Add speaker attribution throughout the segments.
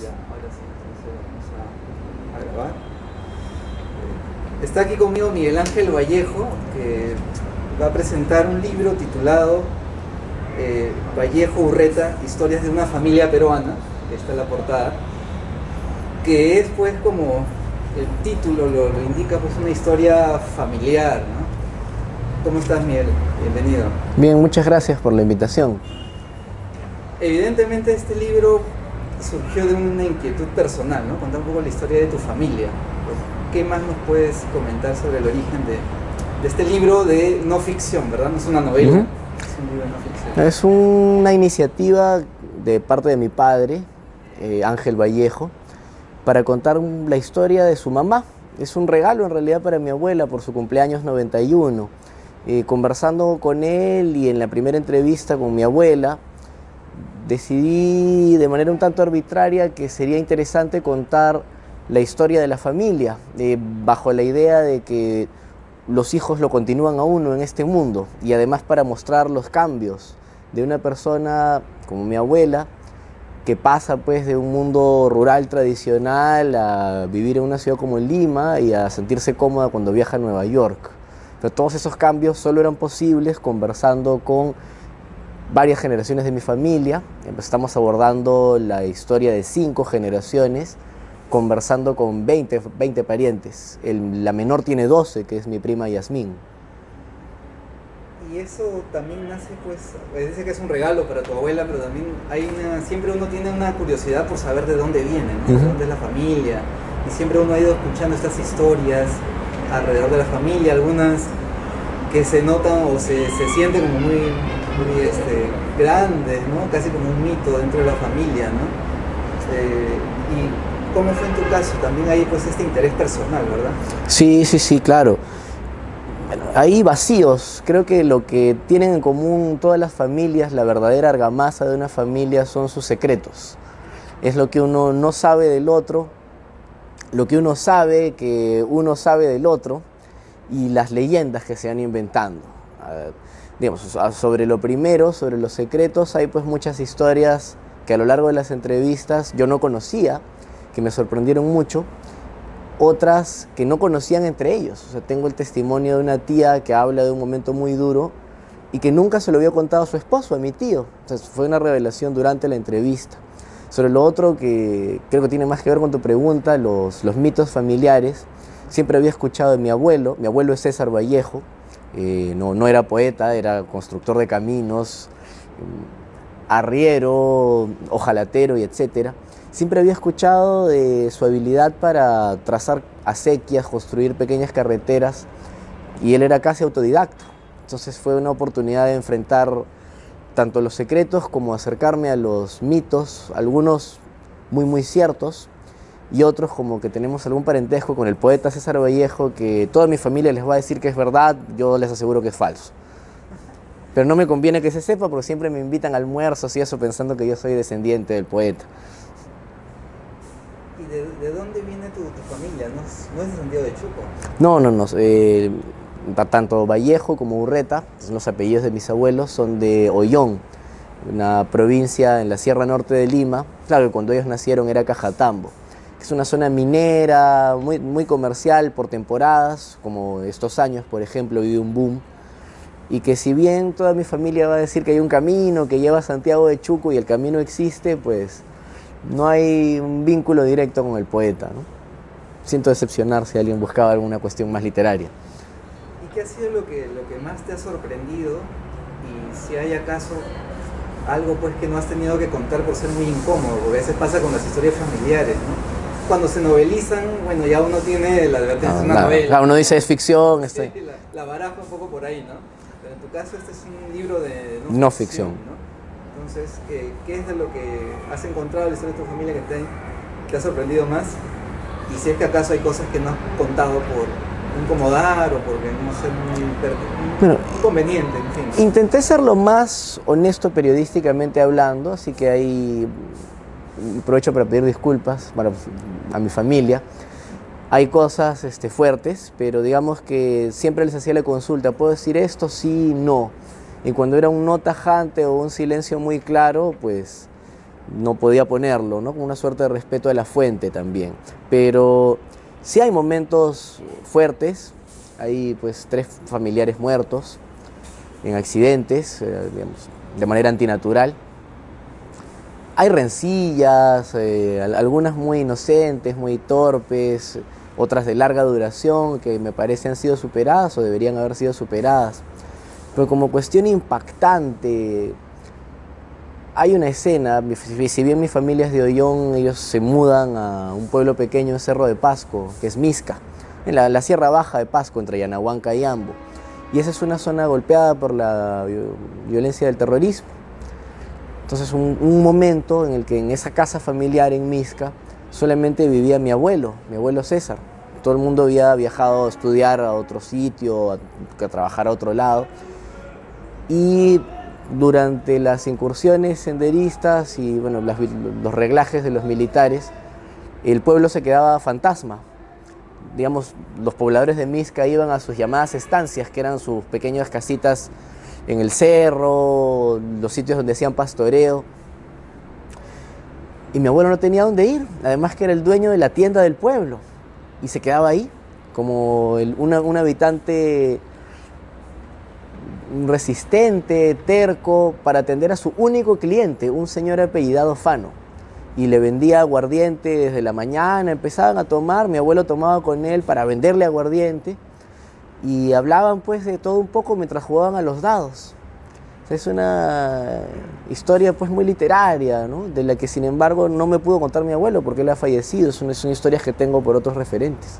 Speaker 1: Ya, ahora sí, entonces vamos a grabar. Está aquí conmigo Miguel Ángel Vallejo, que va a presentar un libro titulado Vallejo Urreta, Historias de una familia peruana, que está en la portada, que es pues como el título lo indica, pues una historia familiar, ¿no? ¿Cómo estás, Miguel? Bienvenido.
Speaker 2: Bien, muchas gracias por la invitación.
Speaker 1: Evidentemente este libro surgió de una inquietud personal, ¿no? Contar un poco la historia de tu familia. ¿Qué más nos puedes comentar sobre el origen de este libro de no ficción, ¿verdad? No es una novela,
Speaker 2: Ujú.
Speaker 1: es un libro de no ficción.
Speaker 2: Es una iniciativa de parte de mi padre, Ángel Vallejo, para contar la historia de su mamá. Es un regalo en realidad para mi abuela por su cumpleaños 91. Conversando con él y en la primera entrevista con mi abuela, decidí de manera un tanto arbitraria que sería interesante contar la historia de la familia, bajo la idea de que los hijos lo continúan a uno en este mundo, y además para mostrar los cambios de una persona como mi abuela, que pasa pues de un mundo rural tradicional a vivir en una ciudad como Lima y a sentirse cómoda cuando viaja a Nueva York. Pero todos esos cambios solo eran posibles conversando con varias generaciones de mi familia. Estamos abordando la historia de 5 generaciones, conversando con 20 parientes. La menor tiene 12, que es mi prima Yasmín.
Speaker 1: Y eso también nace, pues dice que es un regalo para tu abuela, pero también siempre uno tiene una curiosidad por saber de dónde viene, ¿no? De dónde es la familia. Y siempre uno ha ido escuchando estas historias alrededor de la familia, algunas que se notan o se sienten como muy grandes, ¿no? Casi como un mito dentro de la familia, ¿no? ¿Y cómo fue en tu caso? También hay pues este interés personal, ¿verdad?
Speaker 2: Sí, sí, sí, claro. Bueno, hay vacíos. Creo que lo que tienen en común todas las familias, la verdadera argamasa de una familia, son sus secretos. Es lo que uno no sabe del otro, lo que uno sabe que uno sabe del otro, y las leyendas que se van inventando. Digamos, sobre lo primero, sobre los secretos, hay pues muchas historias que a lo largo de las entrevistas yo no conocía, que me sorprendieron mucho, otras que no conocían entre ellos. O sea, tengo el testimonio de una tía que habla de un momento muy duro y que nunca se lo había contado a su esposo, a mi tío. O sea, fue una revelación durante la entrevista. Sobre lo otro, que creo que tiene más que ver con tu pregunta, los mitos familiares. Siempre había escuchado de mi abuelo es César Vallejo, no era poeta, era constructor de caminos, arriero, ojalatero y etcétera. Siempre había escuchado de su habilidad para trazar acequias, construir pequeñas carreteras, y él era casi autodidacta. Entonces fue una oportunidad de enfrentar tanto los secretos como acercarme a los mitos, algunos muy ciertos, y otros como que tenemos algún parentesco con el poeta César Vallejo, que toda mi familia les va a decir que es verdad, yo les aseguro que es falso. Pero no me conviene que se sepa porque siempre me invitan a almuerzos y eso, pensando que yo soy descendiente del poeta.
Speaker 1: ¿Y de dónde viene tu familia? ¿No es de Santiago de Chuco?
Speaker 2: No. Tanto Vallejo como Urreta, son los apellidos de mis abuelos, son de Ollón, una provincia en la Sierra Norte de Lima. Claro que cuando ellos nacieron era Cajatambo. Es una zona minera, muy comercial por temporadas, como estos años, por ejemplo, vive un boom. Y que si bien toda mi familia va a decir que hay un camino que lleva a Santiago de Chuco y el camino existe, pues no hay un vínculo directo con el poeta, ¿no? Siento decepcionar si alguien buscaba alguna cuestión más literaria.
Speaker 1: ¿Y qué ha sido lo que más te ha sorprendido? Y si hay acaso algo pues que no has tenido que contar por ser muy incómodo, porque a veces pasa con las historias familiares, ¿no? Cuando se novelizan, bueno, ya uno tiene la advertencia, es una novela.
Speaker 2: Uno dice es ficción.
Speaker 1: Sí, la baraja un poco por ahí, ¿no? Pero en tu caso este es un libro de
Speaker 2: No ficción.
Speaker 1: ¿no? Entonces, ¿qué es de lo que has encontrado en la historia de tu familia que te ha sorprendido más? Y si es que acaso hay cosas que no has contado por incomodar o porque no ser muy conveniente, en fin.
Speaker 2: Intenté ser lo más honesto periodísticamente hablando, así que ahí aprovecho para pedir disculpas a mi familia. Hay cosas fuertes, pero digamos que siempre les hacía la consulta, ¿puedo decir esto? Sí, no. Y cuando era un no tajante o un silencio muy claro, pues no podía ponerlo, ¿no? Con una suerte de respeto a la fuente también. Pero sí hay momentos fuertes, hay pues 3 familiares muertos en accidentes, digamos, de manera antinatural. Hay rencillas, algunas muy inocentes, muy torpes, otras de larga duración que me parece han sido superadas o deberían haber sido superadas. Pero como cuestión impactante, hay una escena, si bien mi familia es de Ollón, ellos se mudan a un pueblo pequeño en Cerro de Pasco, que es Misca, en la Sierra Baja de Pasco, entre Yanahuanca y Ambo. Y esa es una zona golpeada por la violencia del terrorismo. Entonces un momento en el que en esa casa familiar en Misca solamente vivía mi abuelo César. Todo el mundo había viajado a estudiar a otro sitio, a trabajar a otro lado. Y durante las incursiones senderistas y bueno, los reglajes de los militares, el pueblo se quedaba fantasma. Digamos, los pobladores de Misca iban a sus llamadas estancias, que eran sus pequeñas casitas en el cerro, los sitios donde hacían pastoreo. Y mi abuelo no tenía dónde ir, además que era el dueño de la tienda del pueblo. Y se quedaba ahí, como un habitante resistente, terco, para atender a su único cliente, un señor apellidado Fano. Y le vendía aguardiente desde la mañana, empezaban a tomar, mi abuelo tomaba con él para venderle aguardiente. Y hablaban pues de todo un poco mientras jugaban a los dados. Es una historia pues muy literaria, ¿no? De la que sin embargo no me pudo contar mi abuelo porque él ha fallecido. Son historias que tengo por otros referentes.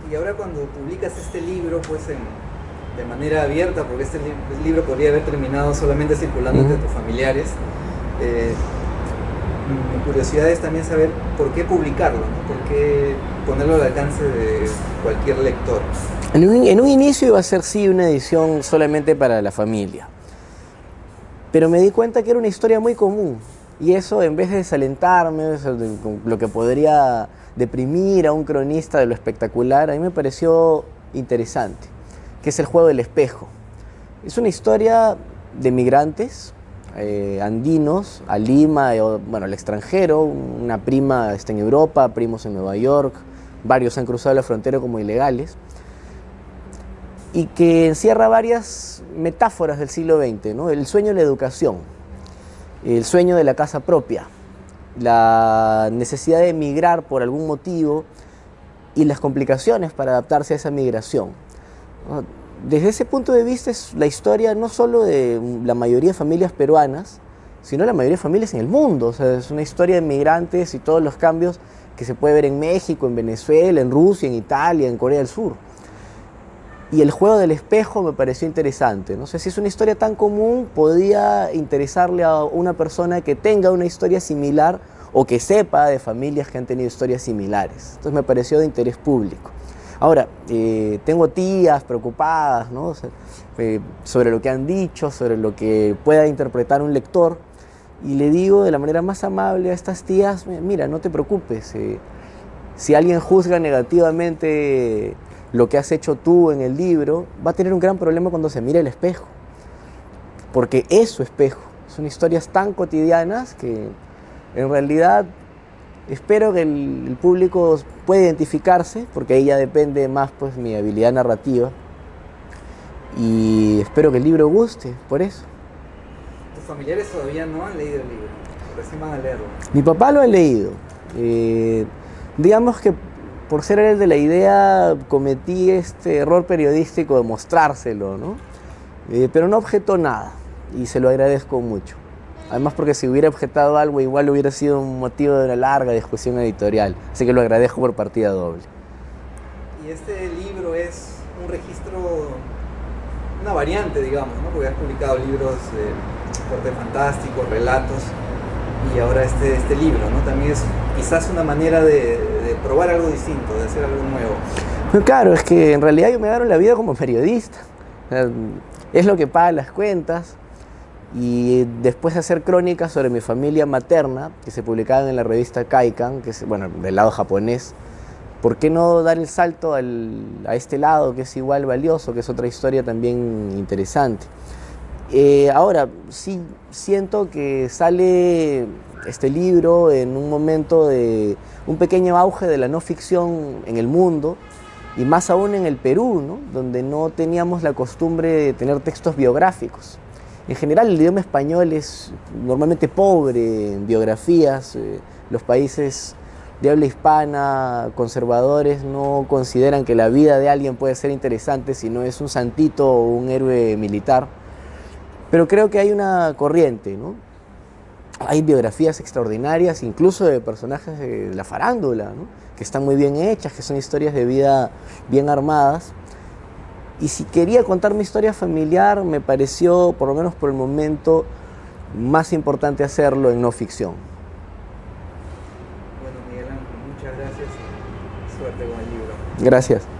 Speaker 1: Y ahora cuando publicas este libro pues de manera abierta, porque este libro podría haber terminado solamente circulando entre tus familiares, mi curiosidad es también saber por qué publicarlo, ¿no? Por qué ponerlo al alcance de cualquier lector.
Speaker 2: En un inicio iba a ser sí una edición solamente para la familia, pero me di cuenta que era una historia muy común y eso, en vez de desalentarme, lo que podría deprimir a un cronista de lo espectacular, a mí me pareció interesante, que es el juego del espejo. Es una historia de migrantes andinos a Lima, bueno, al extranjero. Una prima está en Europa, primos en Nueva York, varios han cruzado la frontera como ilegales, y que encierra varias metáforas del siglo XX, ¿no? El sueño de la educación, el sueño de la casa propia, la necesidad de emigrar por algún motivo y las complicaciones para adaptarse a esa migración. Desde ese punto de vista es la historia no solo de la mayoría de familias peruanas, sino la mayoría de familias en el mundo. O sea, es una historia de migrantes y todos los cambios que se puede ver en México, en Venezuela, en Rusia, en Italia, en Corea del Sur. Y el juego del espejo me pareció interesante. No sé si es una historia tan común, podía interesarle a una persona que tenga una historia similar o que sepa de familias que han tenido historias similares. Entonces me pareció de interés público. Ahora, tengo tías preocupadas, ¿no? O sea, sobre lo que han dicho, sobre lo que pueda interpretar un lector, y le digo de la manera más amable a estas tías: mira, no te preocupes, si alguien juzga negativamente lo que has hecho tú en el libro, va a tener un gran problema cuando se mire el espejo, porque es su espejo. Son historias tan cotidianas que en realidad espero que el público pueda identificarse, porque ahí ya depende más pues mi habilidad narrativa, y espero que el libro guste, por eso.
Speaker 1: ¿Tus familiares todavía no han leído el libro? Recién van a leerlo.
Speaker 2: Mi papá lo ha leído. Digamos que por ser él de la idea cometí este error periodístico de mostrárselo, ¿no? Pero no objetó nada y se lo agradezco mucho. Además, porque si hubiera objetado algo, igual hubiera sido un motivo de una larga discusión editorial. Así que lo agradezco por partida doble.
Speaker 1: Y este libro es un registro, una variante, digamos, ¿no? Porque has publicado libros de corte fantástico, relatos, y ahora este libro, ¿no? También es quizás una manera de probar algo distinto, de hacer algo nuevo.
Speaker 2: Pues claro, es que en realidad yo me gano la vida como periodista. O sea, es lo que paga las cuentas. Y después de hacer crónicas sobre mi familia materna, que se publicaban en la revista Kaikan, que es, bueno, del lado japonés, ¿por qué no dar el salto a este lado, que es igual valioso, que es otra historia también interesante? Ahora, sí siento que sale este libro en un momento de un pequeño auge de la no ficción en el mundo, y más aún en el Perú, ¿no? Donde no teníamos la costumbre de tener textos biográficos. En general el idioma español es normalmente pobre en biografías. Los países de habla hispana, conservadores, no consideran que la vida de alguien puede ser interesante si no es un santito o un héroe militar. Pero creo que hay una corriente, ¿no? Hay biografías extraordinarias, incluso de personajes de la farándula, ¿no? Que están muy bien hechas, que son historias de vida bien armadas. Y si quería contar mi historia familiar, me pareció, por lo menos por el momento, más importante hacerlo en no ficción.
Speaker 1: Bueno, Miguel Ángel, muchas gracias y suerte con el libro.
Speaker 2: Gracias.